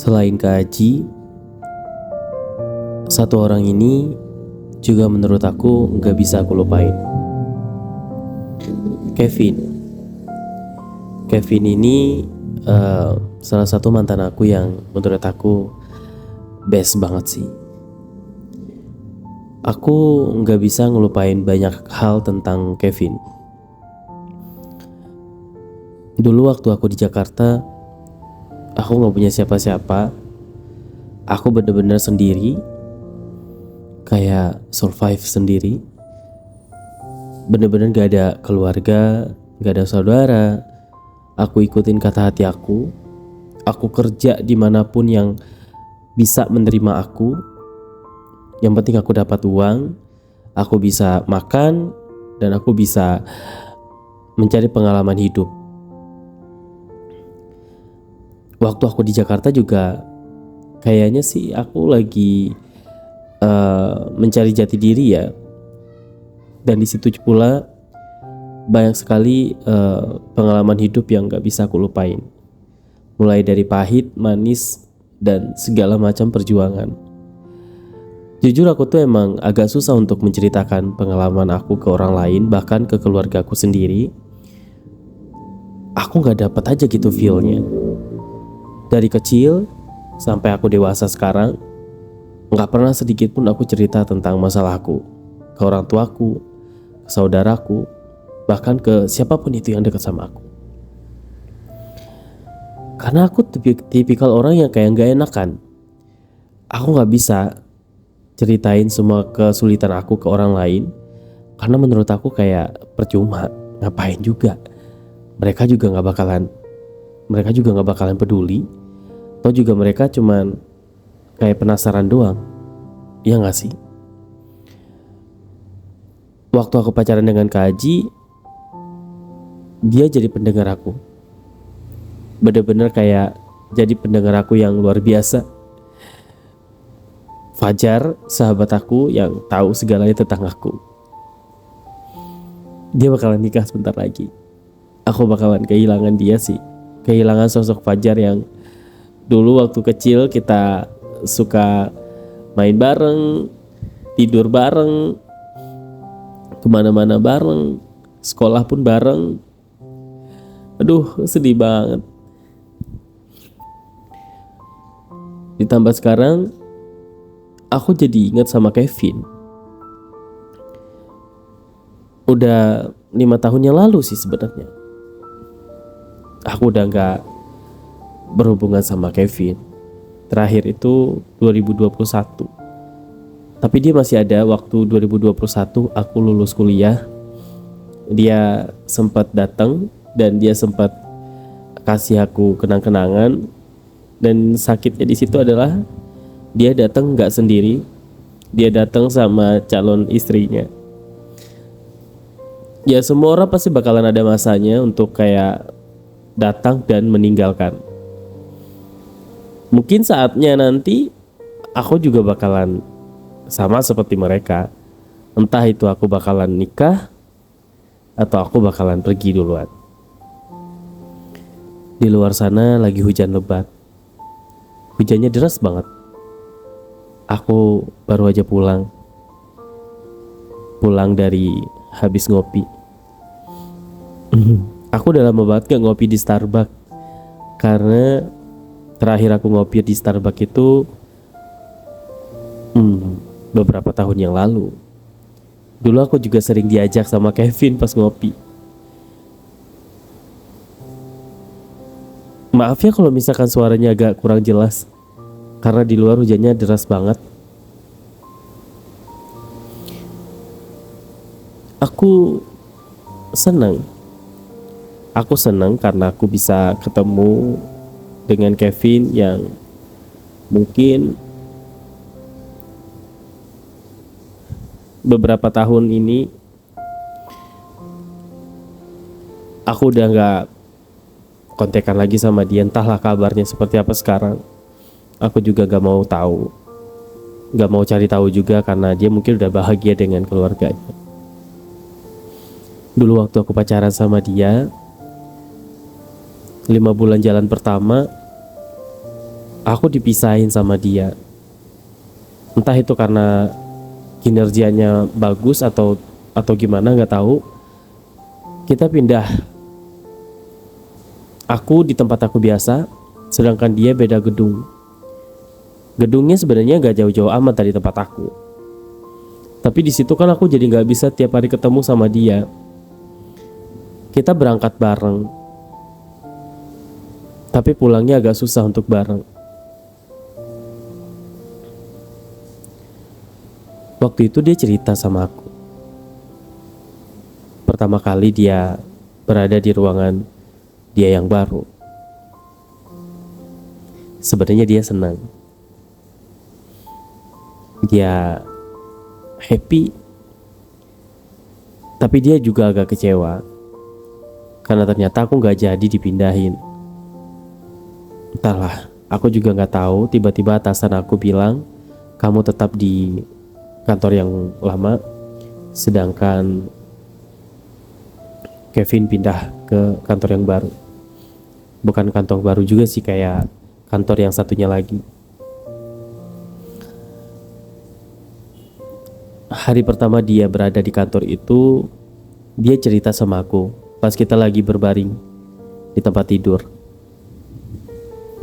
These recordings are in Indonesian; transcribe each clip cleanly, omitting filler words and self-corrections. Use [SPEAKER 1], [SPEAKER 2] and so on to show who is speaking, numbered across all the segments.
[SPEAKER 1] Selain Kak Aji, satu orang ini juga menurut aku gak bisa aku lupain. Kevin. Kevin ini salah satu mantan aku yang menurut aku best banget sih. Aku gak bisa ngelupain banyak hal tentang Kevin. Dulu waktu aku di Jakarta, aku gak punya siapa-siapa. Aku bener-bener sendiri, kayak survive sendiri. Bener-bener gak ada keluarga, gak ada saudara. Aku ikutin kata hati aku. Aku kerja dimanapun yang bisa menerima aku. Yang penting aku dapat uang, aku bisa makan, dan aku bisa mencari pengalaman hidup. Waktu aku di Jakarta juga kayaknya sih aku lagi mencari jati diri ya. Dan di situ pula banyak sekali pengalaman hidup yang gak bisa aku lupain. Mulai dari pahit, manis, dan segala macam perjuangan. Jujur aku tuh emang agak susah untuk menceritakan pengalaman aku ke orang lain, bahkan ke keluarga aku sendiri. Aku gak dapat aja gitu feel-nya. Dari kecil sampai aku dewasa sekarang, gak pernah sedikit pun aku cerita tentang masalahku ke orang tuaku, ke saudaraku, bahkan ke siapapun itu yang dekat sama aku. Karena aku tipikal orang yang kayak gak enakan. Aku gak bisa ceritain semua kesulitan aku ke orang lain, karena menurut aku kayak percuma, ngapain juga. Mereka juga gak bakalan peduli. Atau juga mereka cuman kayak penasaran doang. Iya gak sih? Waktu aku pacaran dengan Kak Aji, dia jadi pendengar aku. Bener-bener kayak jadi pendengar aku yang luar biasa. Fajar, sahabat aku yang tahu segalanya tentang aku. Dia bakalan nikah sebentar lagi. Aku bakalan kehilangan dia sih. Kehilangan sosok Fajar yang dulu waktu kecil kita suka main bareng, tidur bareng, kemana-mana bareng, sekolah pun bareng. Aduh, sedih banget. Ditambah sekarang aku jadi ingat sama Kevin. Udah 5 tahun yang lalu sih sebenarnya. Aku udah gak berhubungan sama Kevin. Terakhir itu 2021. Tapi dia masih ada waktu 2021 aku lulus kuliah. Dia sempat datang dan dia sempat kasih aku kenang-kenangan. Dan sakitnya di situ adalah dia datang nggak sendiri, dia datang sama calon istrinya. Ya semua orang pasti bakalan ada masanya untuk kayak datang dan meninggalkan. Mungkin saatnya nanti aku juga bakalan sama seperti mereka. Entah itu aku bakalan nikah atau aku bakalan pergi duluan. Di luar sana lagi hujan lebat. Hujannya deras banget. Aku baru aja pulang dari habis ngopi. Aku udah lama banget gak ngopi di Starbucks. Karena terakhir aku ngopi di Starbucks itu beberapa tahun yang lalu. Dulu aku juga sering diajak sama Kevin pas ngopi. Maaf ya kalau misalkan suaranya agak kurang jelas, karena di luar hujannya deras banget. Aku senang karena aku bisa ketemu dengan Kevin yang mungkin beberapa tahun ini aku udah gak kontekan lagi sama dia. Entahlah kabarnya seperti apa sekarang. Aku juga gak mau cari tahu juga, karena dia mungkin udah bahagia dengan keluarganya. Dulu waktu aku pacaran sama dia, 5 bulan jalan pertama, aku dipisahin sama dia. Entah itu karena kinerjanya bagus atau gimana nggak tahu. Kita pindah. Aku di tempat aku biasa, sedangkan dia beda gedung. Gedungnya sebenarnya nggak jauh-jauh amat dari tempat aku. Tapi di situ kan aku jadi nggak bisa tiap hari ketemu sama dia. Kita berangkat bareng, tapi pulangnya agak susah untuk bareng. Waktu itu dia cerita sama aku. Pertama kali dia berada di ruangan dia yang baru. Sebenarnya dia senang. Dia happy. Tapi dia juga agak kecewa. Karena ternyata aku gak jadi dipindahin. Entahlah, aku juga gak tahu. Tiba-tiba atasan aku bilang, kamu tetap di kantor yang lama, sedangkan Kevin pindah ke kantor yang baru. Bukan kantor baru juga sih, kayak kantor yang satunya lagi. Hari pertama dia berada di kantor itu, dia cerita sama aku pas kita lagi berbaring di tempat tidur.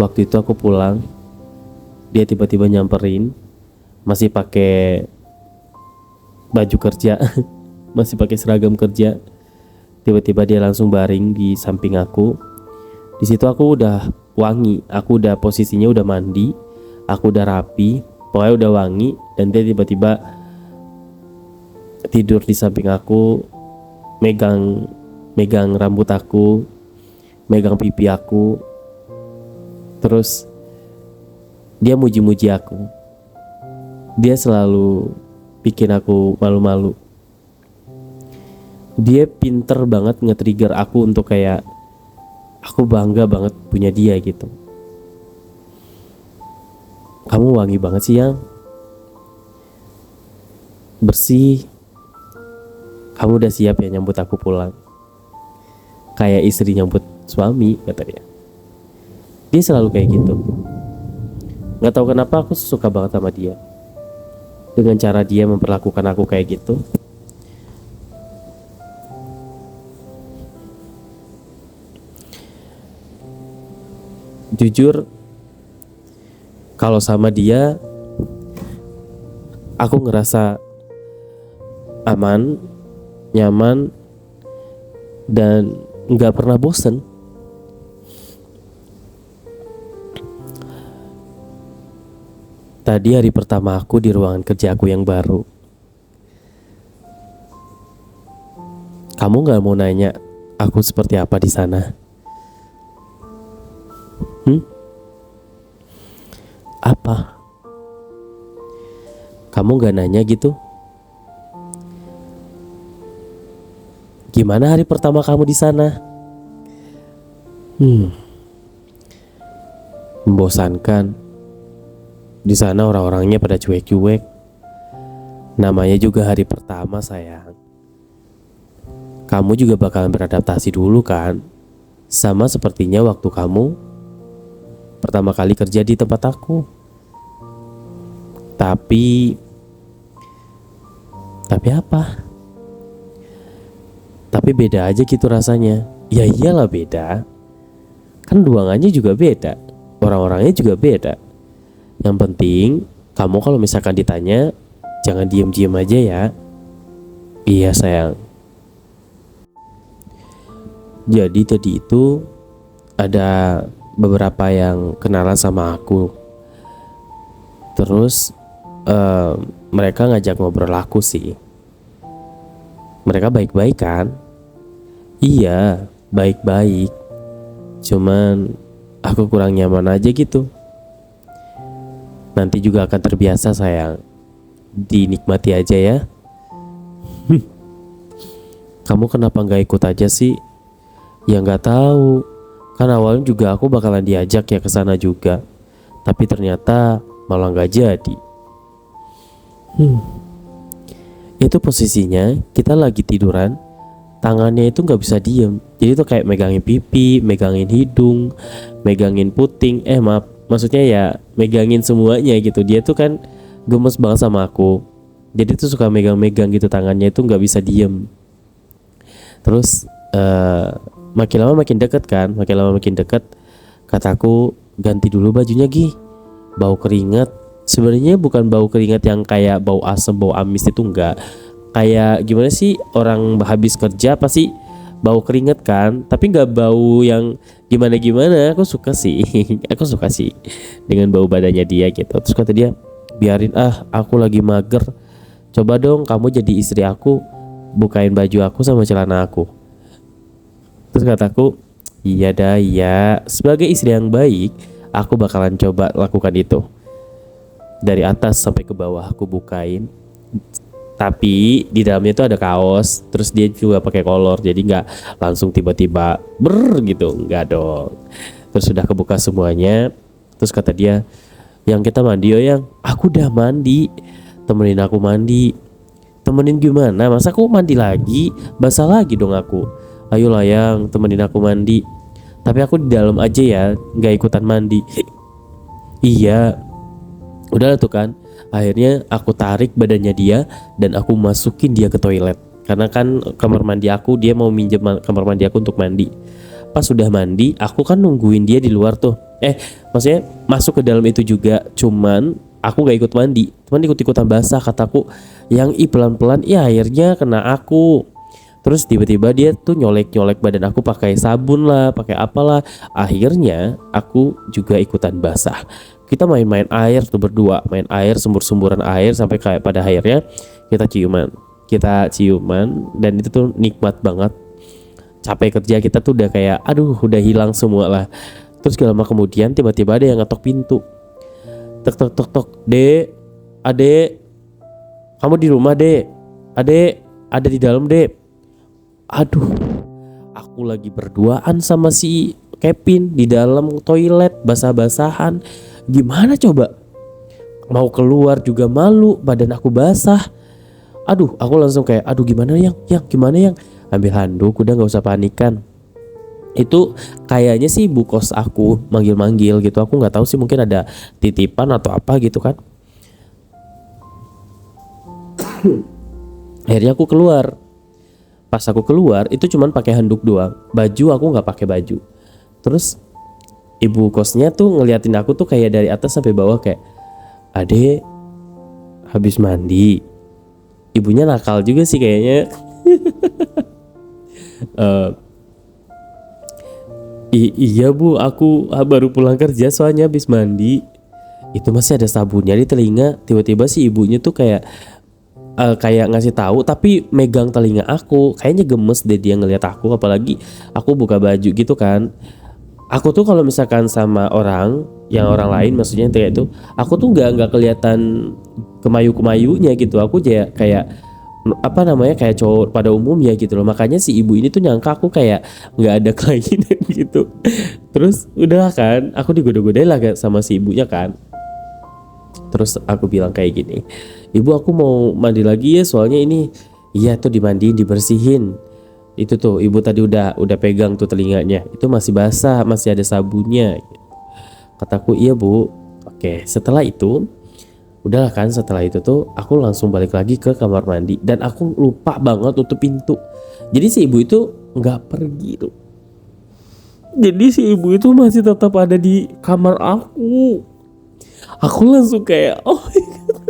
[SPEAKER 1] Waktu itu aku pulang, dia tiba-tiba nyamperin, masih pakai baju kerja, masih pakai seragam kerja. Tiba-tiba dia langsung baring di samping aku. Di situ aku udah wangi, aku udah posisinya udah mandi, aku udah rapi, pokoknya udah wangi. Dan dia tiba-tiba tidur di samping aku, megang rambut aku, megang pipi aku. Terus dia muji-muji aku. Dia selalu bikin aku malu-malu. Dia pinter banget nge-trigger aku untuk kayak aku bangga banget punya dia gitu. Kamu wangi banget sih, Yang. Bersih. Kamu udah siap ya nyambut aku pulang? Kayak istri nyambut suami, kata dia. Dia selalu kayak gitu. Gak tahu kenapa aku suka banget sama dia. Dengan cara dia memperlakukan aku kayak gitu. Jujur, kalau sama dia aku ngerasa aman, nyaman, dan gak pernah bosen. Tadi hari pertama aku di ruangan kerja aku yang baru. Kamu gak mau nanya aku seperti apa di sana? Apa? Kamu gak nanya gitu? Gimana hari pertama kamu di sana? Membosankan. Di sana orang-orangnya pada cuek-cuek. Namanya juga hari pertama, sayang. Kamu juga bakalan beradaptasi dulu kan? Sama sepertinya waktu kamu pertama kali kerja di tempat aku. Tapi apa? Tapi beda aja gitu rasanya. Ya iyalah beda. Kan ruangannya juga beda, orang-orangnya juga beda. Yang penting kamu kalau misalkan ditanya jangan diem-diem aja ya. Iya sayang. Jadi tadi itu ada beberapa yang kenalan sama aku. Terus mereka ngajak ngobrol aku sih. Mereka baik-baik kan? Iya, baik-baik. Cuman aku kurang nyaman aja gitu. Nanti juga akan terbiasa sayang. Dinikmati aja ya. Kamu kenapa gak ikut aja sih? Ya gak tahu. Kan awalnya juga aku bakalan diajak ya ke sana juga. Tapi ternyata malah gak jadi. Itu posisinya kita lagi tiduran, tangannya itu gak bisa diem. Jadi tuh kayak megangin pipi, megangin hidung, megangin puting. Maaf, maksudnya ya megangin semuanya gitu. Dia tuh kan gemes banget sama aku, jadi tuh suka megang-megang gitu tangannya, itu nggak bisa diem. Terus makin lama makin deket kan, makin lama makin deket. Kataku, ganti dulu bajunya Gi, bau keringat. Sebenarnya bukan bau keringat yang kayak bau asem, bau amis, itu enggak. Kayak gimana sih, orang habis kerja pasti bau keringat kan, tapi nggak bau yang gimana-gimana. Aku suka sih aku suka sih dengan bau badannya dia gitu. Terus kata dia, biarin aku lagi mager, coba dong kamu jadi istri aku, bukain baju aku sama celana aku. Terus kataku, iya dah, iya, sebagai istri yang baik aku bakalan coba lakukan itu. Dari atas sampai ke bawah aku bukain, tapi di dalamnya itu ada kaos. Terus dia juga pakai kolor, jadi nggak langsung tiba-tiba gitu, nggak dong. Terus sudah kebuka semuanya. Terus kata dia, yang kita mandi yo yang. Aku udah mandi, temenin aku mandi. Temenin gimana, masa aku mandi lagi, basah lagi dong aku. Ayolah yang, temenin aku mandi, tapi aku di dalam aja ya, nggak ikutan mandi. Iya, udah tuh kan. Akhirnya aku tarik badannya dia dan aku masukin dia ke toilet. Karena kan kamar mandi aku, dia mau minjem kamar mandi aku untuk mandi. Pas sudah mandi, aku kan nungguin dia di luar tuh. Maksudnya masuk ke dalam itu juga, cuman aku gak ikut mandi, cuman ikut-ikutan basah. Kataku, yang pelan-pelan, airnya kena aku. Terus tiba-tiba dia tuh nyolek-nyolek badan aku pakai sabun lah, pakai apalah. Akhirnya aku juga ikutan basah. Kita main-main air tuh berdua, main air, sumber-sumburan air, sampai kayak pada akhirnya kita ciuman dan itu tuh nikmat banget. Capek kerja kita tuh udah kayak udah hilang semua lah. Terus gak lama kemudian tiba-tiba ada yang ngetok pintu. Tok tok tok tok. Dek, adek, kamu di rumah dek? Adek, ada di dalam dek. Aku lagi berduaan sama si Kevin di dalam toilet, basah-basahan. Gimana coba? Mau keluar juga malu, badan aku basah. Aku langsung kayak, gimana yang gimana yang? Ambil handuk, udah nggak usah panikan. Itu kayaknya sih ibu kos aku manggil-manggil gitu. Aku nggak tahu sih, mungkin ada titipan atau apa gitu kan. Akhirnya aku keluar. Pas aku keluar itu cuman pakai handuk doang. Baju aku nggak pakai baju. Terus ibu kosnya tuh ngeliatin aku tuh kayak dari atas sampai bawah kayak, adek habis mandi. Ibunya nakal juga sih kayaknya. Iya bu, aku baru pulang kerja soalnya habis mandi. Itu masih ada sabunnya di telinga. Tiba-tiba si ibunya tuh kayak ngasih tahu, tapi megang telinga aku. Kayaknya gemes deh dia ngeliat aku, apalagi aku buka baju gitu kan. Aku tuh kalau misalkan sama orang lain, maksudnya kayak itu, aku tuh nggak kelihatan kemayu-kemayunya gitu. Aku kayak kayak cowok pada umumnya gitu loh. Makanya si ibu ini tuh nyangka aku kayak nggak ada kelainan gitu. Terus udah kan, aku digoda-godain lah sama si ibunya kan. Terus aku bilang kayak gini, ibu aku mau mandi lagi ya, soalnya ini. Iya tuh dimandiin, dibersihin. Itu tuh ibu tadi udah pegang tuh telinganya, itu masih basah, masih ada sabunnya. Kataku, iya bu. Oke, setelah itu udahlah kan, setelah itu tuh aku langsung balik lagi ke kamar mandi dan aku lupa banget tutup pintu. Jadi si ibu itu nggak pergi tuh. Jadi si ibu itu masih tetap ada di kamar aku. Aku langsung kayak, oh my God.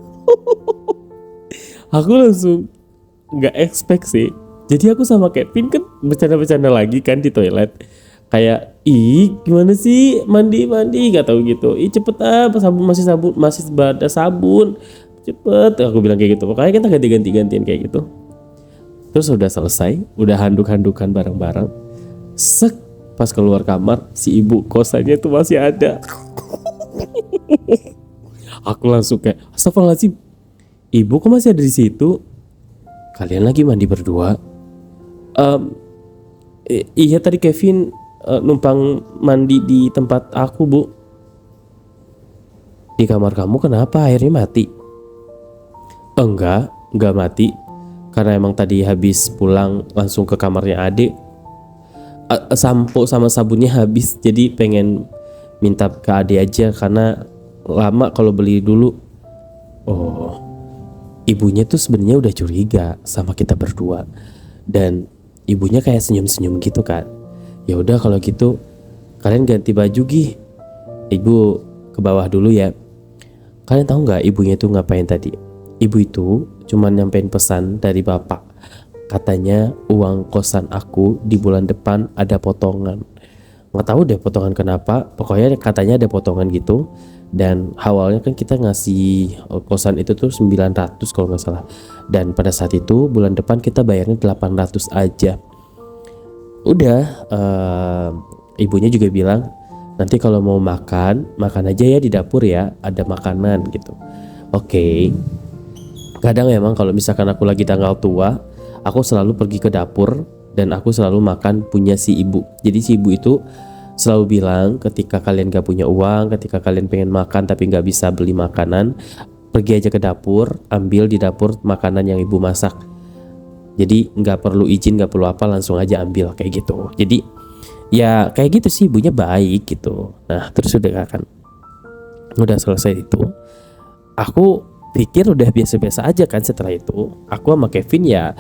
[SPEAKER 1] Aku langsung nggak expect sih. Jadi aku sama Kevin kan bercanda-bercanda lagi kan di toilet. Kayak, gimana sih mandi gak tahu gitu. Cepet masih ada sabun. Cepet, aku bilang kayak gitu. Pokoknya kita ganti-gantian kayak gitu. Terus udah selesai, udah handuk-handukan bareng-bareng. Pas keluar kamar, si ibu kosannya tuh masih ada. Aku langsung kayak, astagfirullahaladzim, ibu kok masih ada di situ? Kalian lagi mandi berdua? Iya tadi Kevin numpang mandi di tempat aku bu. Di kamar kamu kenapa airnya mati? Enggak mati. Karena emang tadi habis pulang langsung ke kamarnya adik. Sampo sama sabunnya habis, jadi pengen minta ke adik aja karena lama kalau beli dulu. Oh, ibunya tuh sebenarnya udah curiga sama kita berdua, dan ibunya kayak senyum-senyum gitu kan. Ya udah kalau gitu kalian ganti baju Gih, ibu ke bawah dulu ya. Kalian tahu nggak ibunya tuh ngapain tadi? Ibu itu cuma nyampein pesan dari bapak. Katanya uang kosan aku di bulan depan ada potongan. Nggak tahu deh potongan kenapa. Pokoknya katanya ada potongan gitu. Dan awalnya kan kita ngasih kosan itu tuh 900 kalau nggak salah. Dan pada saat itu bulan depan kita bayarnya 800 aja. Udah, ibunya juga bilang nanti kalau mau makan aja ya di dapur ya, ada makanan gitu. Oke. Kadang emang kalau misalkan aku lagi tanggal tua, aku selalu pergi ke dapur dan aku selalu makan punya si ibu. Jadi si ibu itu selalu bilang ketika kalian gak punya uang, ketika kalian pengen makan tapi gak bisa beli makanan, pergi aja ke dapur, ambil di dapur makanan yang ibu masak. Jadi gak perlu izin, gak perlu apa, langsung aja ambil kayak gitu. Jadi ya kayak gitu sih, ibunya baik gitu. Nah terus udah selesai itu, aku pikir udah biasa-biasa aja kan. Setelah itu aku sama Kevin ya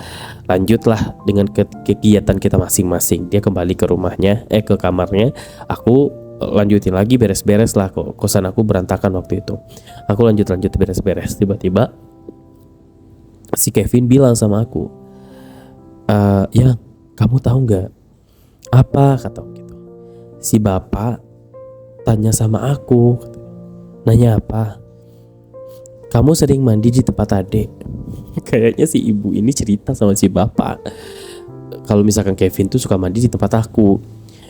[SPEAKER 1] lanjutlah dengan kegiatan kita masing-masing. Dia kembali ke rumahnya, ke kamarnya. Aku lanjutin lagi beres-beres lah, kosan aku berantakan waktu itu. Aku lanjut beres-beres. Tiba-tiba si Kevin bilang sama aku, ya kamu tahu nggak apa, kata gitu, si bapak tanya sama aku. Nanya apa? Kamu sering mandi di tempat adek? Kayaknya si ibu ini cerita sama si bapak kalau misalkan Kevin tuh suka mandi di tempat aku.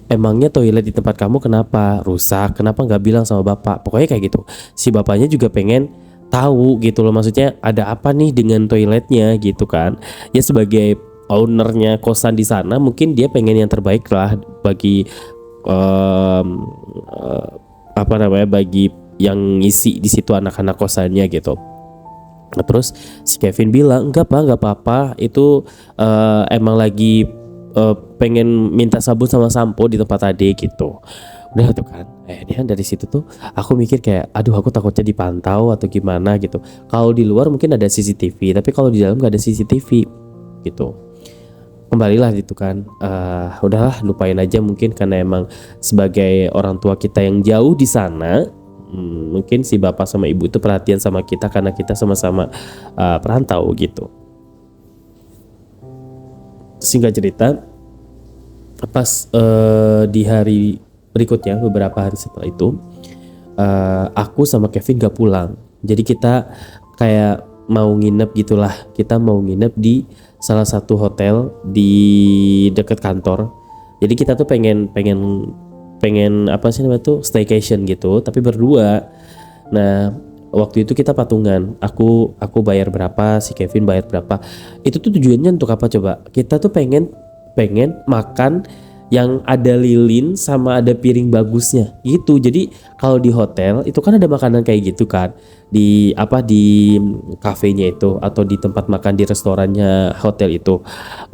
[SPEAKER 1] Emangnya toilet di tempat kamu kenapa? Rusak? Kenapa nggak bilang sama bapak? Pokoknya kayak gitu. Si bapaknya juga pengen tahu gitu loh, maksudnya ada apa nih dengan toiletnya gitu kan. Ya sebagai ownernya kosan di sana, mungkin dia pengen yang terbaik lah bagi bagi yang ngisi di situ anak-anak kosannya gitu. Nah, terus si Kevin bilang enggak pak, enggak apa-apa, itu emang lagi pengen minta sabun sama sampo di tempat adik gitu. Udah tuh kan. Dia dari situ tuh aku mikir kayak aduh, aku takutnya dipantau atau gimana gitu. Kalau di luar mungkin ada CCTV, tapi kalau di dalam nggak ada CCTV gitu. Kembalilah gitu kan. Udahlah, lupain aja mungkin karena emang sebagai orang tua kita yang jauh di sana. Mungkin si bapak sama ibu itu perhatian sama kita karena kita sama-sama perantau gitu. Singkat cerita, pas di hari berikutnya, beberapa hari setelah itu, aku sama Kevin gak pulang. Jadi kita kayak mau nginep gitulah. Kita mau nginep di salah satu hotel di dekat kantor. Jadi kita tuh pengen apa sih namanya tuh, staycation gitu, tapi berdua. Nah waktu itu kita patungan. Aku bayar berapa, si Kevin bayar berapa. Itu tuh tujuannya untuk apa coba? Kita tuh pengen makan yang ada lilin sama ada piring bagusnya gitu. Jadi kalau di hotel itu kan ada makanan kayak gitu kan, di kafenya itu atau di tempat makan di restorannya hotel itu.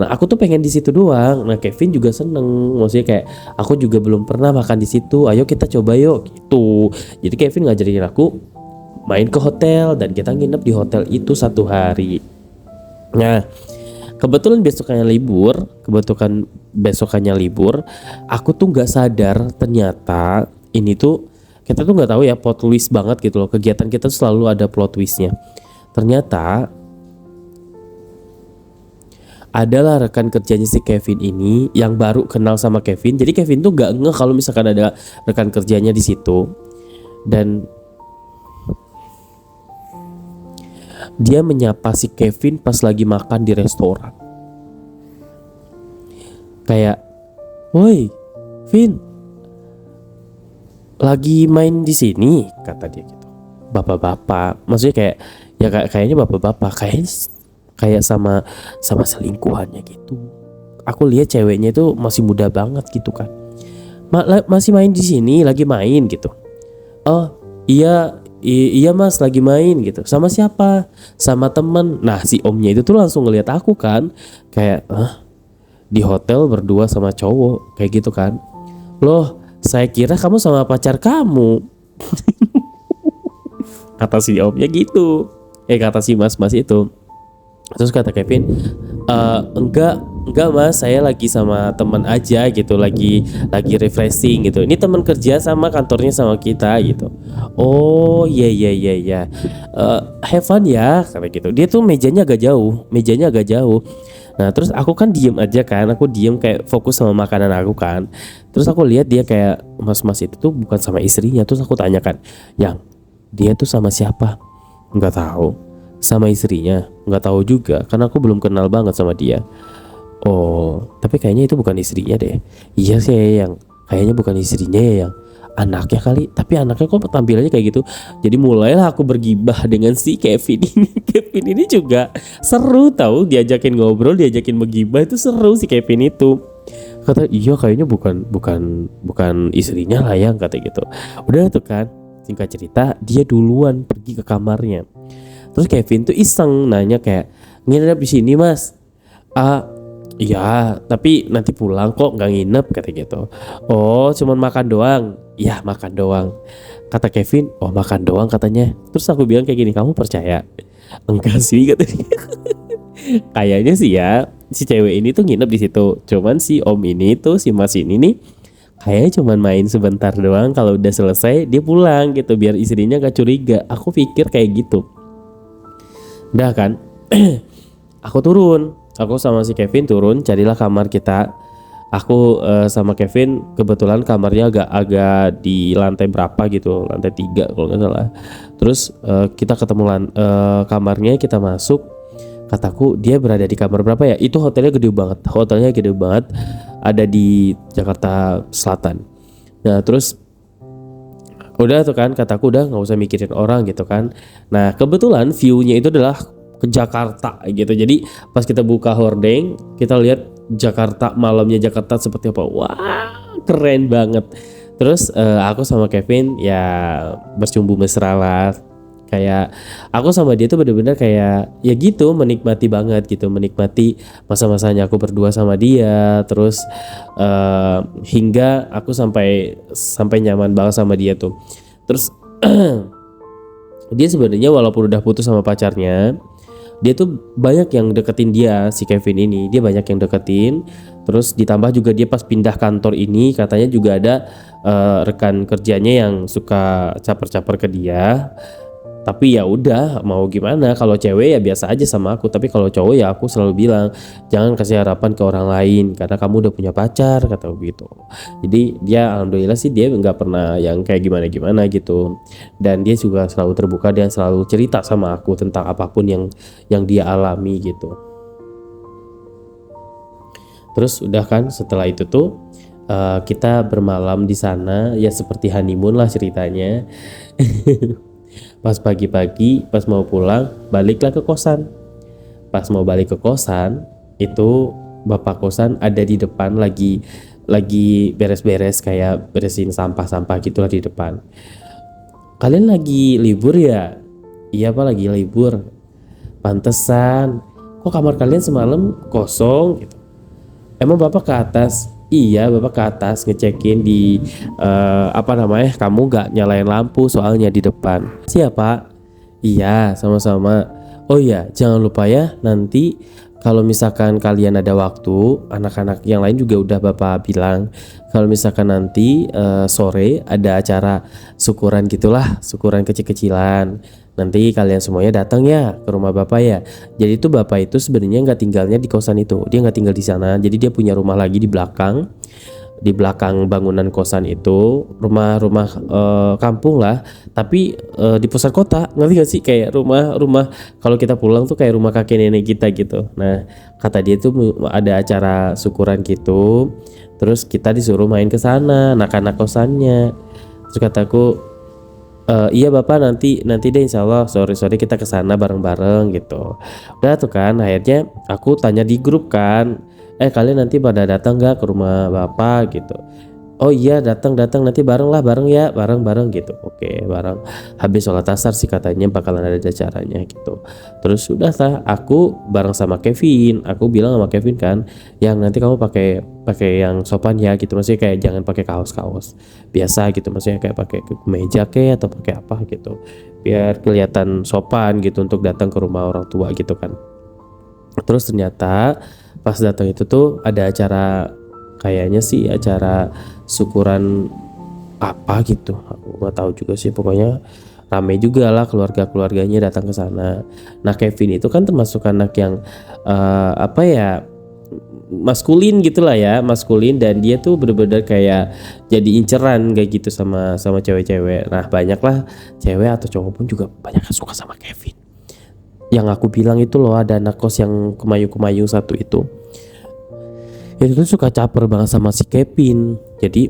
[SPEAKER 1] Nah aku tuh pengen di situ doang. Nah Kevin juga seneng, maksudnya kayak aku juga belum pernah makan di situ, ayo kita coba yuk gitu. Jadi Kevin ngajarin aku main ke hotel dan kita nginep di hotel itu 1 hari. Nah kebetulan besokannya libur, aku tuh nggak sadar ternyata ini tuh, kita tuh nggak tahu ya, plot twist banget gitu loh. Kegiatan kita tuh selalu ada plot twistnya. Ternyata adalah rekan kerjanya si Kevin ini yang baru kenal sama Kevin. Jadi Kevin tuh nggak ngeh kalau misalkan ada rekan kerjanya di situ, dan dia menyapa si Kevin pas lagi makan di restoran. Kayak, "Woi, Vin, lagi main di sini," kata dia gitu. Bapak-bapak, maksudnya kayaknya bapak-bapak, kayak sama selingkuhannya gitu. Aku lihat ceweknya itu masih muda banget gitu kan. Masih main di sini, lagi main gitu. Oh, Iya mas, lagi main gitu. Sama siapa? Sama temen. Nah si omnya itu tuh langsung ngeliat aku kan, kayak di hotel berdua sama cowok kayak gitu kan. Loh Saya kira kamu sama pacar kamu. Kata si omnya gitu. Kata si mas-mas itu. Terus kata Kevin, enggak mas, saya lagi sama teman aja gitu, lagi refreshing gitu. Ini teman kerja sama kantornya sama kita gitu. Oh iya iya iya iya. Have fun ya, kata gitu. Dia tuh mejanya agak jauh. Nah terus aku kan diem aja kan, aku diem kayak fokus sama makanan aku kan. Terus aku lihat dia kayak mas-mas itu tuh bukan sama istrinya. Terus aku tanyakan, yang dia tuh sama siapa? Nggak tahu. Sama istrinya? Nggak tahu juga, karena aku belum kenal banget sama dia. Oh, tapi kayaknya itu bukan istrinya deh. Iya sih yang kayaknya bukan istrinya ya, yang anaknya kali. Tapi anaknya kok tampilannya kayak gitu. Jadi mulailah aku bergibah dengan si Kevin ini. Kevin ini juga seru tahu, diajakin ngobrol, diajakin bergibah itu seru si Kevin itu. Kata iya kayaknya bukan istrinya lah yang kata gitu. Udah tuh kan, singkat cerita dia duluan pergi ke kamarnya. Terus Kevin tuh iseng nanya kayak, nginep di sini mas? Iya, tapi nanti pulang kok, nggak nginep kata gitu. Oh, cuman makan doang. Ya makan doang. Kata Kevin, oh makan doang katanya. Terus aku bilang kayak gini, kamu percaya? Enggak sih katanya. Kayaknya sih ya, si cewek ini tuh nginep di situ. Cuman si om ini tuh, si mas ini nih, kayaknya cuman main sebentar doang. Kalau udah selesai dia pulang gitu, biar istrinya gak curiga. Aku pikir kayak gitu. Udah kan, aku sama si Kevin turun, carilah kamar kita. Aku sama Kevin kebetulan kamarnya agak di lantai berapa gitu, lantai 3 kalau nggak salah. Terus kita ketemu kamarnya, kita masuk. Kataku dia berada di kamar berapa ya? Itu hotelnya gede banget, ada di Jakarta Selatan. Nah terus udah tuh kan, kataku udah nggak usah mikirin orang gitu kan. Nah kebetulan view-nya itu adalah ke Jakarta gitu. Jadi pas kita buka hordeng, kita lihat Jakarta, malamnya Jakarta seperti apa. Wah keren banget. Terus aku sama Kevin ya bercumbu mesra lah. Kayak aku sama dia tuh bener-bener kayak ya gitu, menikmati banget gitu, menikmati masa-masanya aku berdua sama dia. Terus hingga aku sampai nyaman banget sama dia tuh. Terus dia sebenarnya walaupun udah putus sama pacarnya, dia tuh banyak yang deketin dia, si Kevin ini. Dia banyak yang deketin. Terus ditambah juga dia pas pindah kantor ini katanya juga ada rekan kerjanya yang suka caper-caper ke dia. Tapi ya udah, mau gimana, kalau cewek ya biasa aja sama aku, tapi kalau cowok ya aku selalu bilang jangan kasih harapan ke orang lain karena kamu udah punya pacar, kata begitu. Jadi dia alhamdulillah sih dia nggak pernah yang kayak gimana gitu, dan dia juga selalu terbuka dan selalu cerita sama aku tentang apapun yang dia alami gitu. Terus udah kan, setelah itu tuh kita bermalam di sana ya seperti honeymoon lah ceritanya. Pas pagi-pagi, pas mau pulang, baliklah ke kosan. Pas mau balik ke kosan, itu bapak kosan ada di depan lagi beres-beres, kayak beresin sampah-sampah gitulah di depan. Kalian lagi libur ya? Iya pak, lagi libur. Pantesan, kok kamar kalian semalam kosong gitu. Emang bapak ke atas? Iya, bapak ke atas ngecekin di kamu gak nyalain lampu soalnya di depan. Siapa? Iya, sama-sama. Oh iya, jangan lupa ya, nanti kalau misalkan kalian ada waktu, anak-anak yang lain juga udah bapak bilang, kalau misalkan nanti sore ada acara syukuran gitulah, syukuran kecil-kecilan. Nanti kalian semuanya datang ya ke rumah bapak ya. Jadi itu bapak itu sebenarnya nggak tinggalnya di kosan itu, dia nggak tinggal di sana. Jadi dia punya rumah lagi di belakang bangunan kosan itu, rumah kampung lah. Tapi di pusat kota, ngerti gak sih, kayak rumah kalau kita pulang tuh kayak rumah kakek nenek kita gitu. Nah kata dia tuh ada acara syukuran gitu. Terus kita disuruh main ke sana, anak-anak kosannya. Terus kataku, iya bapak, nanti deh insyaallah sore kita kesana bareng-bareng gitu. Udah tuh kan, akhirnya aku tanya di grup kan, kalian nanti pada datang gak ke rumah bapak gitu. oh iya datang nanti bareng lah, bareng ya, bareng gitu. Oke, bareng. Habis sholat asar sih katanya bakalan ada acaranya gitu. Terus sudah lah, aku bareng sama Kevin. Aku bilang sama Kevin kan, yang nanti kamu pakai pakai yang sopan ya gitu. Maksudnya kayak jangan pakai kaos-kaos biasa gitu. Maksudnya kayak pakai kemeja kayak atau pakai apa gitu. Biar kelihatan sopan gitu untuk datang ke rumah orang tua gitu kan. Terus ternyata pas datang itu tuh ada acara, kayaknya sih acara syukuran apa gitu, aku nggak tahu juga sih, pokoknya rame juga lah keluarganya datang ke sana. Nah Kevin itu kan termasuk anak yang apa ya, maskulin gitulah ya, maskulin, dan dia tuh bener-bener kayak jadi inceran kayak gitu sama sama cewek-cewek. Nah banyak lah cewek atau cowok pun juga banyak yang suka sama Kevin. Yang aku bilang itu loh, ada anak kos yang kemayu-kemayu satu itu tuh suka caper banget sama si Kevin. Jadi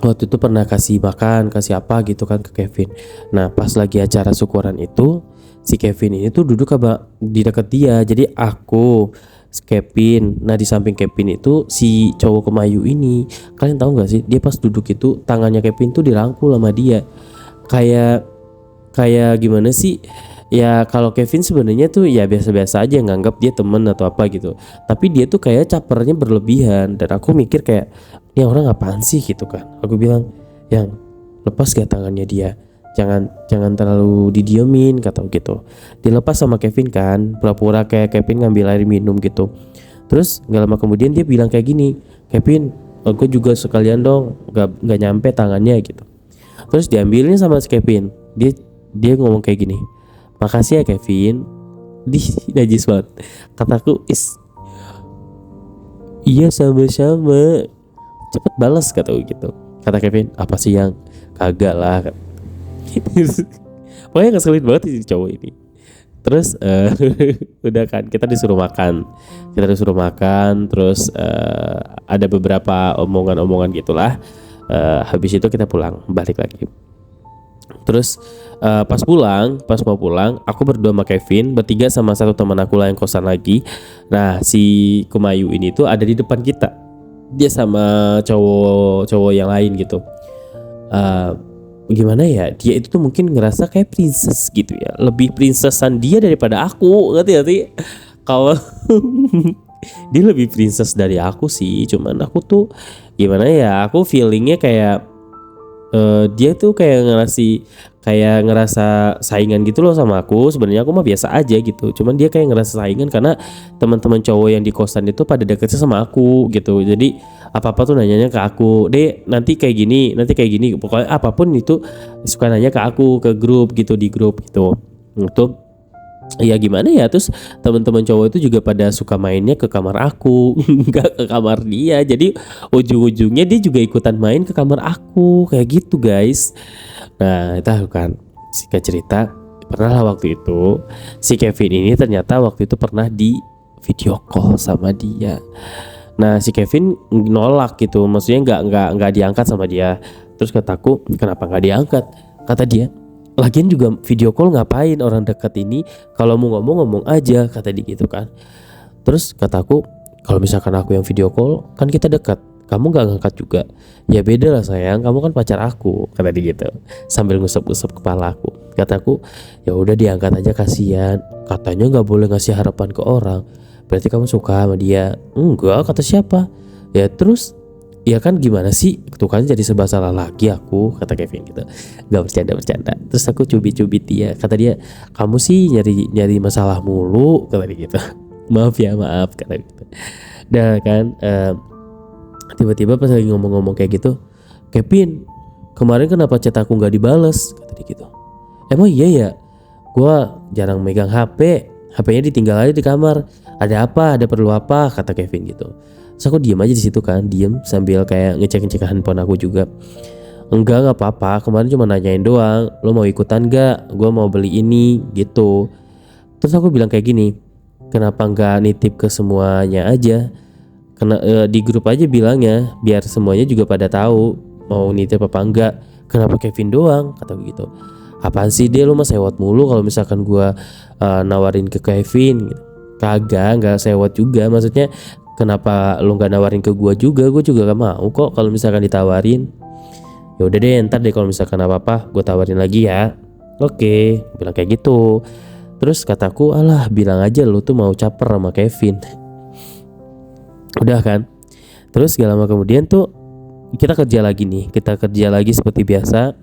[SPEAKER 1] waktu itu pernah kasih makan, kasih apa gitu kan ke Kevin. Nah pas lagi acara syukuran itu, si Kevin ini tuh duduk di dekat dia. Jadi aku, Kevin, nah di samping Kevin itu si cowok kemayu ini. Kalian tahu nggak sih, dia pas duduk itu tangannya Kevin tuh dirangkul sama dia. Kayak kayak gimana sih? Ya kalau Kevin sebenarnya tuh ya biasa-biasa aja, nganggap dia temen atau apa gitu. Tapi dia tuh kayak capernya berlebihan, dan aku mikir kayak ini orang apaan sih gitu kan. Aku bilang, yang lepas gak tangannya dia, jangan terlalu didiemin kata gitu. Dilepas sama Kevin kan, pura-pura kayak Kevin ngambil air minum gitu. Terus gak lama kemudian dia bilang kayak gini, Kevin, aku juga sekalian dong, gak nyampe tangannya gitu. Terus diambilnya sama si Kevin. Dia ngomong kayak gini, makasih ya Kevin. Di najis banget. Kataku, iya sama-sama, cepet balas kata gitu. Kata Kevin, apa sih yang kagak lah. Pokoknya ngeselin banget si cowok ini. Terus udah kan kita disuruh makan. Terus ada beberapa omongan-omongan gitulah. Habis itu kita pulang, balik lagi. Terus pas mau pulang, aku berdua sama Kevin, bertiga sama satu teman aku lah yang kosan lagi. Nah si Kumayu ini tuh ada di depan kita, dia sama cowok yang lain gitu. Gimana ya, dia itu tuh mungkin ngerasa kayak princess gitu ya, lebih princessan dia daripada aku, ngerti kalau dia lebih princess dari aku sih. Cuman aku tuh gimana ya, aku feelingnya kayak dia tuh kayak ngerasa saingan gitu loh sama aku. Sebenarnya aku mah biasa aja gitu, cuman dia kayak ngerasa saingan karena teman-teman cowok yang di kosan itu pada deketnya sama aku gitu. Jadi apa-apa tuh nanyanya ke aku, deh nanti kayak gini, pokoknya apapun itu suka nanya ke aku, ke grup gitu, di grup gitu. Untuk ya gimana ya, terus teman-teman cowok itu juga pada suka mainnya ke kamar aku, nggak ke kamar dia. Jadi ujung-ujungnya dia juga ikutan main ke kamar aku kayak gitu guys. Nah itu kan singkat cerita, pernah lah waktu itu si Kevin ini ternyata waktu itu pernah di video call sama dia. Nah si Kevin nolak gitu, maksudnya nggak diangkat sama dia. Terus kataku, kenapa nggak diangkat? Kata dia, lagian juga video call ngapain, orang dekat ini kalau mau ngomong aja, kata dia gitu kan. Terus kataku, kalau misalkan aku yang video call kan kita dekat, kamu nggak ngangkat juga, ya beda lah sayang, kamu kan pacar aku, kata dia gitu sambil ngusap-ngusap kepala aku. Kataku, ya udah diangkat aja, kasihan, katanya nggak boleh ngasih harapan ke orang, berarti kamu suka sama dia. Enggak, kata siapa ya. Terus ya kan gimana sih, tuh kan jadi serba salah lagi aku, kata Kevin gitu. Gak bercanda. Terus aku cubit-cubit dia, kata dia, kamu sih nyari masalah mulu, kata dia gitu. maaf kata gitu. Nah kan tiba-tiba pas lagi ngomong-ngomong kayak gitu, Kevin, kemarin kenapa chat aku gak dibales, kata dia gitu. Emang iya ya, gua jarang megang HP-nya ditinggal aja di kamar. Ada apa, ada perlu apa, kata Kevin gitu. Terus aku diem aja di situ kan, diem sambil kayak ngecek handphone aku juga. Enggak apa-apa, kemarin cuma nanyain doang, lo mau ikutan gak, gue mau beli ini gitu. Terus aku bilang kayak gini, kenapa nggak nitip ke semuanya aja, kena di grup aja bilangnya, biar semuanya juga pada tahu mau nitip apa enggak. Kenapa Kevin doang, kata begitu. Apaan sih dia, lo mah sewot mulu kalau misalkan gue nawarin ke Kevin gitu. Kagak, nggak sewot juga, maksudnya kenapa lu nggak nawarin ke gue juga gak mau kok kalau misalkan ditawarin. Ya udah deh, ntar deh kalau misalkan apa-apa gue tawarin lagi ya. Oke, bilang kayak gitu. Terus kataku, alah bilang aja lu tuh mau caper sama Kevin. Udah kan. Terus gak lama kemudian tuh kita kerja lagi seperti biasa.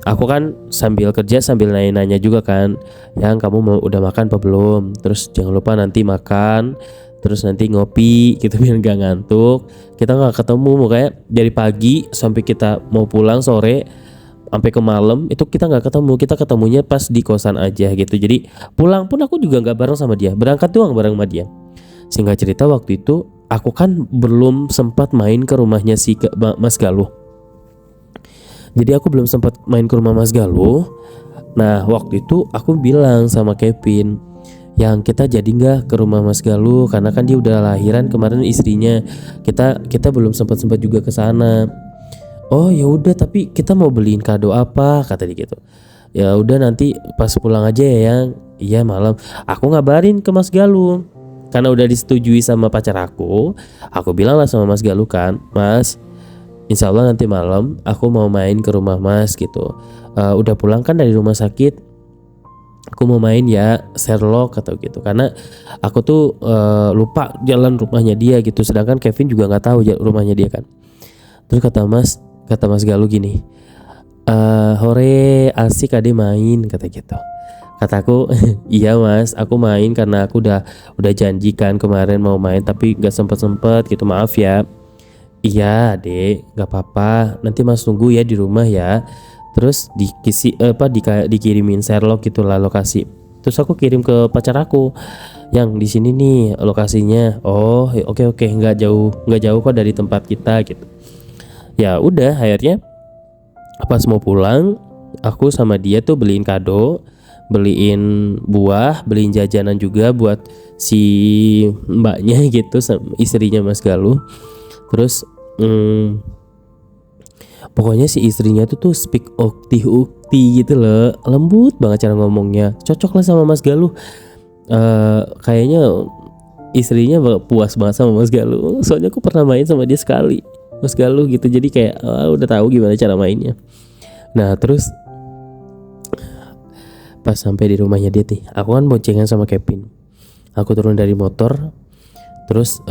[SPEAKER 1] Aku kan sambil kerja sambil nanya-nanya juga kan, yang kamu udah makan apa belum, terus jangan lupa nanti makan, terus nanti ngopi gitu biar gak ngantuk. Kita gak ketemu makanya dari pagi sampai kita mau pulang sore sampai ke malam itu kita nggak ketemu. Kita ketemunya pas di kosan aja gitu. Jadi pulang pun aku juga nggak bareng sama dia, berangkat doang bareng sama dia. Singkat cerita waktu itu aku kan belum sempat main ke rumahnya si Mas Galuh. Jadi aku belum sempat main ke rumah Mas Galuh. Nah waktu itu aku bilang sama Kevin, yang kita jadi nggak ke rumah Mas Galuh karena kan dia udah lahiran kemarin istrinya. Kita belum sempat juga ke sana. Oh ya udah, tapi kita mau beliin kado apa, kata dia gitu. Ya udah nanti pas pulang aja ya yang. Iya malam. Aku ngabarin ke Mas Galuh karena udah disetujui sama pacar aku. Aku bilang lah sama Mas Galuh kan, Mas, insya Allah nanti malam aku mau main ke rumah Mas gitu. Udah pulang kan dari rumah sakit, aku mau main ya Sherlock atau gitu, karena aku tuh lupa jalan rumahnya dia gitu. Sedangkan Kevin juga nggak tahu rumahnya dia kan. Terus kata Mas Galuh gini, hore asik ade main, kata gitu. Kataku, iya Mas, aku main karena aku udah janjikan kemarin mau main tapi gak sempet gitu, maaf ya. Iya dek, gak apa-apa, nanti Mas tunggu ya di rumah ya. Terus dikirimin Sherlock gitulah lokasi. Terus aku kirim ke pacar aku, yang di sini nih lokasinya. Oh oke, nggak jauh kok dari tempat kita gitu. Ya udah, akhirnya pas mau pulang aku sama dia tuh beliin kado, beliin buah, beliin jajanan juga buat si mbaknya gitu, istrinya Mas Galuh. Terus pokoknya si istrinya tuh speak ukti gitu loh, lembut banget cara ngomongnya, cocok lah sama Mas Galuh. Kayaknya istrinya puas banget sama Mas Galuh, soalnya aku pernah main sama dia sekali, Mas Galuh gitu. Jadi kayak udah tahu gimana cara mainnya. Nah terus pas sampai di rumahnya dia nih, aku kan boncengan sama Kevin. Aku turun dari motor. Terus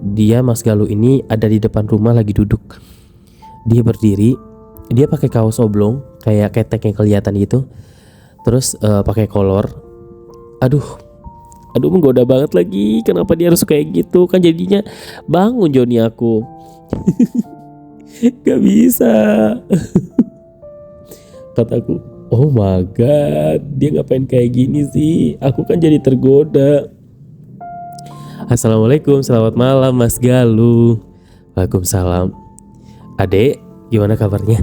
[SPEAKER 1] dia Mas Galuh ini ada di depan rumah lagi duduk. Dia berdiri, dia pakai kaos oblong kayak ketek yang kelihatan gitu. Terus pakai kolor. Aduh menggoda banget lagi. Kenapa dia harus kayak gitu? Kan jadinya bangun Joni aku. Gak bisa. Kataku, oh my god, dia ngapain kayak gini sih? Aku kan jadi tergoda. Assalamualaikum, selamat malam Mas Galuh. Waalaikumsalam. Adek, gimana kabarnya?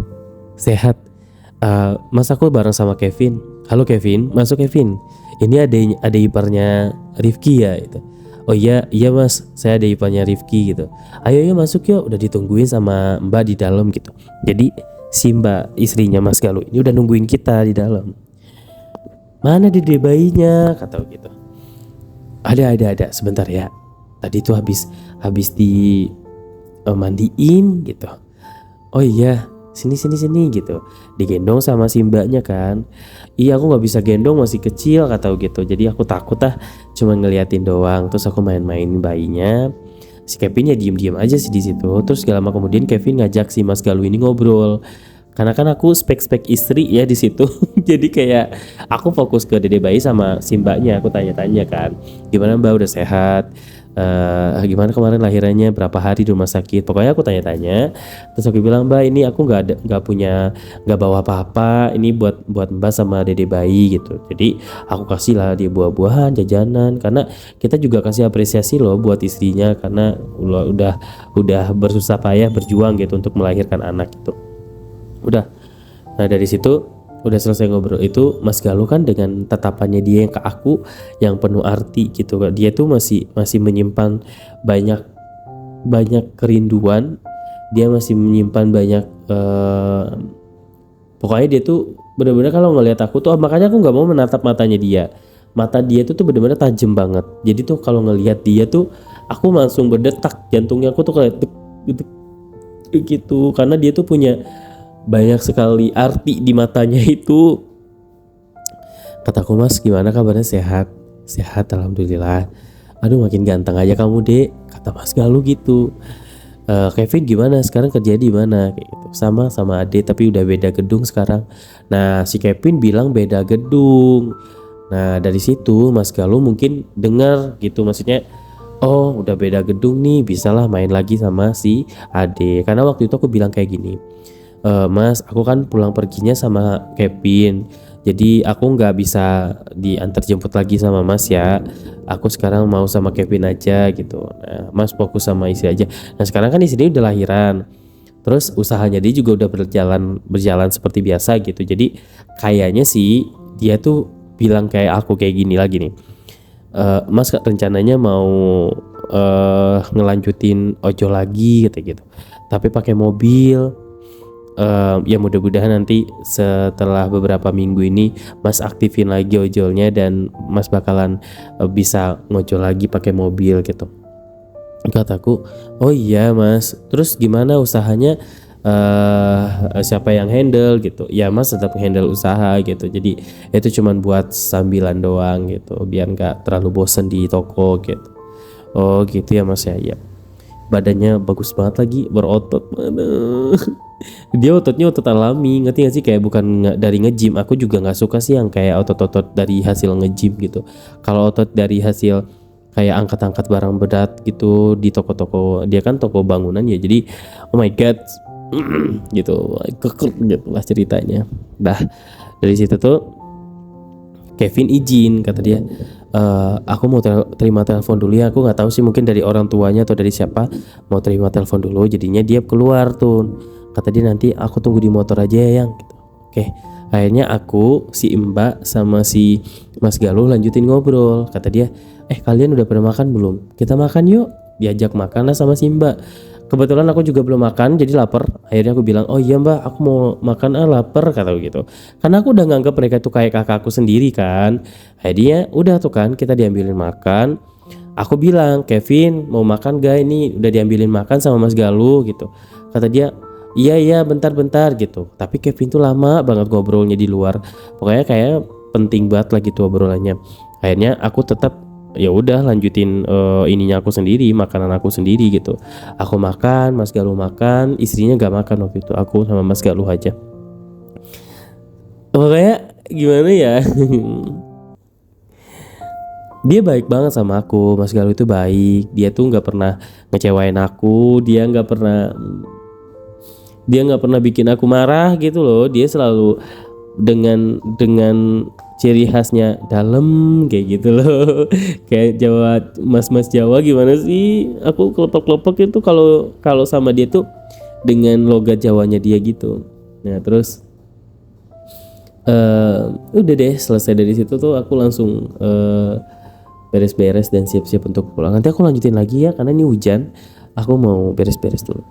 [SPEAKER 1] Sehat? Mas aku bareng sama Kevin. Halo Kevin, masuk Kevin. Ini ada iparnya Rifki ya itu. Oh iya Mas, saya ada iparnya Rifki gitu. Ayo masuk yuk, udah ditungguin sama Mbak di dalam gitu. Jadi si Mbak istrinya Mas Galuh ini udah nungguin kita di dalam. Mana dede bayinya, kata gitu. Ada sebentar ya. Tadi tuh habis di mandiin gitu. Oh iya, sini gitu. Digendong sama si mbaknya kan. Iya aku nggak bisa gendong, masih kecil, kata gitu. Jadi aku takut cuma ngeliatin doang. Terus aku main-main bayinya. Si Kevin ya diem aja sih di situ. Terus gak lama kemudian Kevin ngajak si Mas Galuh ini ngobrol. Karena kan aku spek istri ya di situ. Jadi kayak aku fokus ke dede bayi sama si mbaknya. Aku tanya-tanya kan, gimana Mbak, udah sehat? Gimana kemarin lahirannya, berapa hari di rumah sakit? Pokoknya aku tanya-tanya. Terus aku bilang, Mbak ini aku nggak bawa apa-apa. Ini buat Mbak sama dede bayi gitu. Jadi aku kasih lah dia buah-buahan, jajanan. Karena kita juga kasih apresiasi loh buat istrinya, karena udah bersusah payah berjuang gitu untuk melahirkan anak gitu. Udah. Nah dari situ udah selesai ngobrol itu, Mas Galuh kan dengan tatapannya dia yang ke aku yang penuh arti gitu. Dia tuh masih menyimpan banyak kerinduan. Dia masih menyimpan banyak pokoknya dia tuh benar-benar kalau ngelihat aku tuh, makanya aku nggak mau menatap matanya dia. Mata dia tuh benar-benar tajam banget. Jadi tuh kalau ngelihat dia tuh aku langsung berdetak, jantungnya aku tuh kayak dek, dek, dek gitu, karena dia tuh punya banyak sekali arti di matanya itu. Kataku, Mas gimana kabarnya, sehat? Sehat alhamdulillah. Aduh makin ganteng aja kamu dek, kata Mas Galuh gitu. Kevin gimana sekarang, kerja di mana kayak gitu. Sama Ade tapi udah beda gedung sekarang. Nah si Kevin bilang beda gedung. Nah dari situ Mas Galuh mungkin dengar gitu, maksudnya oh udah beda gedung nih, bisalah main lagi sama si Ade. Karena waktu itu aku bilang kayak gini, Mas aku kan pulang perginya sama Kevin, jadi aku nggak bisa diantar jemput lagi sama Mas ya, aku sekarang mau sama Kevin aja gitu. Nah Mas fokus sama istri aja. Nah sekarang kan istri udah lahiran, terus usahanya dia juga udah berjalan seperti biasa gitu. Jadi kayaknya sih dia tuh bilang kayak aku kayak gini lagi nih, Mas rencananya mau ngelanjutin ojol lagi gitu, tapi pakai mobil. Ya mudah-mudahan nanti setelah beberapa minggu ini Mas aktifin lagi ojolnya dan Mas bakalan bisa ngojol lagi pakai mobil gitu. Kataku, oh iya Mas, terus gimana usahanya, siapa yang handle gitu? Ya Mas tetap handle usaha gitu, jadi itu cuman buat sambilan doang gitu, biar nggak terlalu bosen di toko gitu. Oh gitu ya Mas ya. Badannya bagus banget lagi, berotot mana. Dia ototnya otot alami, ngerti gak sih, kayak bukan dari nge-gym. Aku juga nggak suka sih yang kayak otot-otot dari hasil nge-gym gitu. Kalau otot dari hasil kayak angkat-angkat barang berat gitu di toko-toko, dia kan toko bangunan ya, jadi oh my god gitu, kekek gitu lah ceritanya. Dah dari situ tuh Kevin izin, kata dia, aku mau terima telepon dulu ya. Aku nggak tahu sih, mungkin dari orang tuanya atau dari siapa, mau terima telepon dulu. Jadinya dia keluar tuh. Kata dia nanti aku tunggu di motor aja ya yang gitu. Oke. Akhirnya aku, si Mbak sama si Mas Galuh lanjutin ngobrol. Kata dia, kalian udah pernah makan belum? Kita makan yuk. Diajak makan lah sama si Mbak. Kebetulan aku juga belum makan, jadi lapar. Akhirnya aku bilang, oh iya Mbak, aku mau makan, lapar, kata gitu. Karena aku udah nganggap mereka tuh kayak kakakku sendiri kan. Akhirnya udah tuh kan, kita diambilin makan. Aku bilang, Kevin mau makan gak, ini udah diambilin makan sama Mas Galuh gitu. Kata dia, iya bentar gitu. Tapi Kevin tuh lama banget ngobrolnya di luar. Pokoknya kayak penting banget lah gitu obrolannya. Akhirnya aku tetap ya udah lanjutin ininya aku sendiri, makanan aku sendiri gitu. Aku makan, Mas Galuh makan, istrinya gak makan waktu itu, aku sama Mas Galuh aja. Pokoknya gimana ya dia baik banget sama aku. Mas Galuh itu baik, dia tuh nggak pernah ngecewain aku, dia nggak pernah bikin aku marah gitu loh. Dia selalu dengan ciri khasnya dalam kayak gitu loh. Kayak Jawa, mas-mas Jawa gimana sih, aku kelepek-kelepek itu kalau kalau sama dia tuh dengan logat Jawanya dia gitu. Nah terus udah deh, selesai dari situ tuh aku langsung beres-beres dan siap-siap untuk pulang. Nanti aku lanjutin lagi ya karena ini hujan, aku mau beres-beres dulu.